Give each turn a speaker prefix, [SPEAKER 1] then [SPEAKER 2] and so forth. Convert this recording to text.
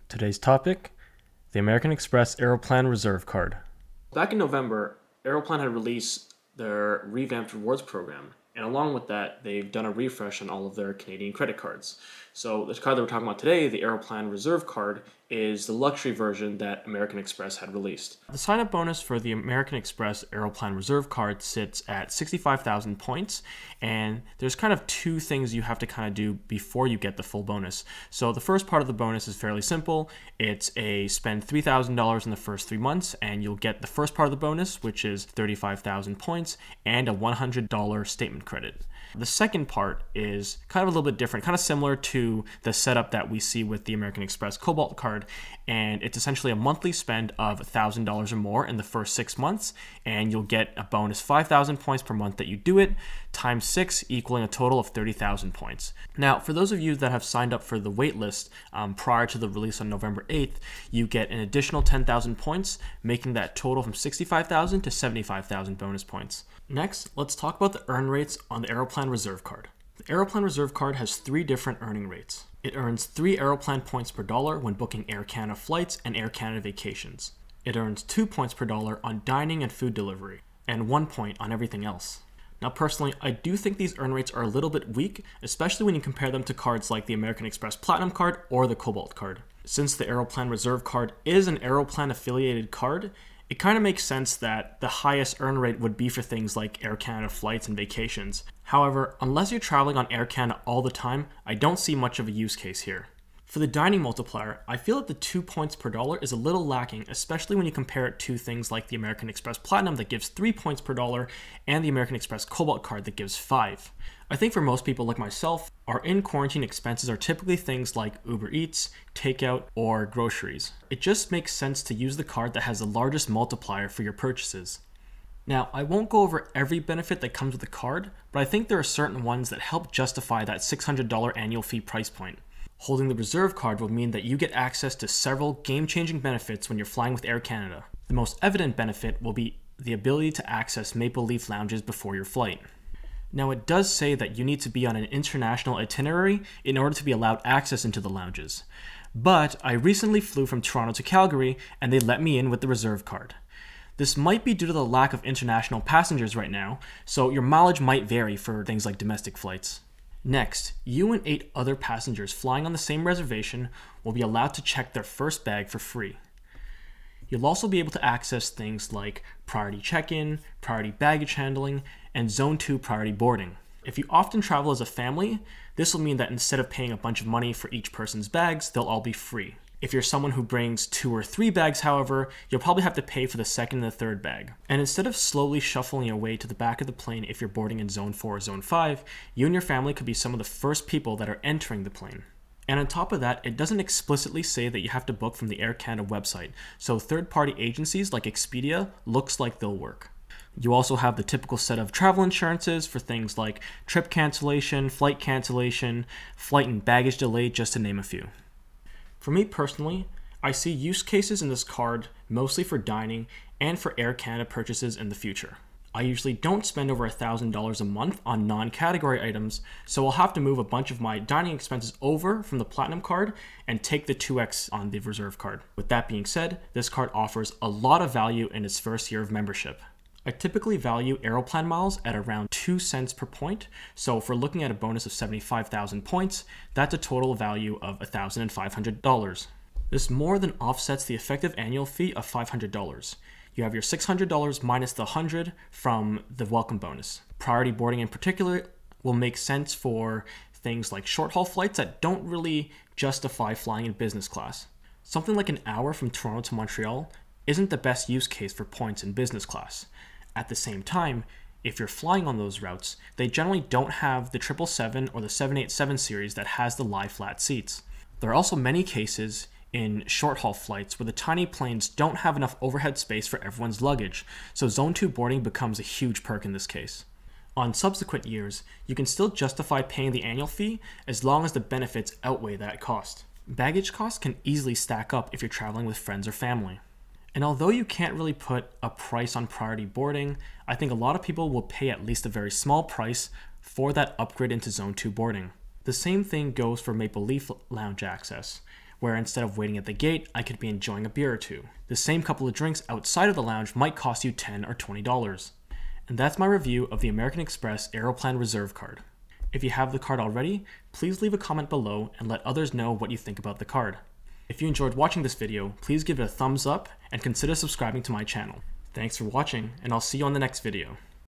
[SPEAKER 1] Today's topic, the American Express Aeroplan Reserve Card.
[SPEAKER 2] Back in November, Aeroplan had released their revamped rewards program, and along with that, they've done a refresh on all of their Canadian credit cards. So the card that we're talking about today, the Aeroplan Reserve Card, is the luxury version that American Express had released.
[SPEAKER 1] The sign-up bonus for the American Express Aeroplan Reserve Card sits at 65,000 points, and there's kind of two things you have to kind of do before you get the full bonus. So the first part of the bonus is fairly simple. It's a spend $3,000 in the first 3 months, and you'll get the first part of the bonus, which is 35,000 points, and a $100 statement credit. The second part is kind of a little bit different, kind of similar to the setup that we see with the American Express Cobalt card, and it's essentially a monthly spend of $1,000 or more in the first 6 months, and you'll get a bonus 5,000 points per month that you do it, times 6, equaling a total of 30,000 points. Now, for those of you that have signed up for the waitlist prior to the release on November 8th, you get an additional 10,000 points, making that total from 65,000 to 75,000 bonus points. Next, let's talk about the earn rates on the Aeroplan Reserve Card. The Aeroplan Reserve Card has 3 different earning rates. It earns 3 Aeroplan points per dollar when booking Air Canada flights and Air Canada vacations. It earns 2 points per dollar on dining and food delivery, and 1 point on everything else. Now personally, I do think these earn rates are a little bit weak, especially when you compare them to cards like the American Express Platinum card or the Cobalt card. Since the Aeroplan Reserve Card is an Aeroplan affiliated card, it kind of makes sense that the highest earn rate would be for things like Air Canada flights and vacations. However, unless you're traveling on Air Canada all the time, I don't see much of a use case here. For the dining multiplier, I feel that the 2 points per dollar is a little lacking, especially when you compare it to things like the American Express Platinum that gives 3 points per dollar and the American Express Cobalt card that gives 5. I think for most people like myself, our in-quarantine expenses are typically things like Uber Eats, takeout, or groceries. It just makes sense to use the card that has the largest multiplier for your purchases. Now, I won't go over every benefit that comes with the card, but I think there are certain ones that help justify that $600 annual fee price point. Holding the Reserve Card will mean that you get access to several game-changing benefits when you're flying with Air Canada. The most evident benefit will be the ability to access Maple Leaf lounges before your flight. Now, it does say that you need to be on an international itinerary in order to be allowed access into the lounges. But I recently flew from Toronto to Calgary, and they let me in with the Reserve Card. This might be due to the lack of international passengers right now, so your mileage might vary for things like domestic flights. Next, you and 8 other passengers flying on the same reservation will be allowed to check their first bag for free. You'll also be able to access things like priority check-in, priority baggage handling, and Zone 2 priority boarding. If you often travel as a family, this will mean that instead of paying a bunch of money for each person's bags, they'll all be free. If you're someone who brings 2 or 3 bags, however, you'll probably have to pay for the second and the third bag. And instead of slowly shuffling your way to the back of the plane if you're boarding in Zone 4 or Zone 5, you and your family could be some of the first people that are entering the plane. And on top of that, it doesn't explicitly say that you have to book from the Air Canada website, so third-party agencies like Expedia looks like they'll work. You also have the typical set of travel insurances for things like trip cancellation, flight and baggage delay, just to name a few. For me personally, I see use cases in this card mostly for dining and for Air Canada purchases in the future. I usually don't spend over $1,000 a month on non-category items, so I'll have to move a bunch of my dining expenses over from the Platinum card and take the 2x on the Reserve card. With that being said, this card offers a lot of value in its first year of membership. I typically value Aeroplan miles at around 2 cents per point, so if we're looking at a bonus of 75,000 points, that's a total value of $1,500. This more than offsets the effective annual fee of $500. You have your $600 minus the $100 from the welcome bonus. Priority boarding in particular will make sense for things like short-haul flights that don't really justify flying in business class. Something like an hour from Toronto to Montreal isn't the best use case for points in business class. At the same time, if you're flying on those routes, they generally don't have the 777 or the 787 series that has the lie flat seats. There are also many cases in short-haul flights where the tiny planes don't have enough overhead space for everyone's luggage, so Zone 2 boarding becomes a huge perk in this case. On subsequent years, you can still justify paying the annual fee as long as the benefits outweigh that cost. Baggage costs can easily stack up if you're traveling with friends or family. And although you can't really put a price on priority boarding, I think a lot of people will pay at least a very small price for that upgrade into Zone 2 boarding. The same thing goes for Maple Leaf Lounge access, where instead of waiting at the gate, I could be enjoying a beer or two. The same couple of drinks outside of the lounge might cost you $10 or $20. And that's my review of the American Express Aeroplan Reserve Card. If you have the card already, please leave a comment below and let others know what you think about the card. If you enjoyed watching this video, please give it a thumbs up and consider subscribing to my channel. Thanks for watching, and I'll see you on the next video.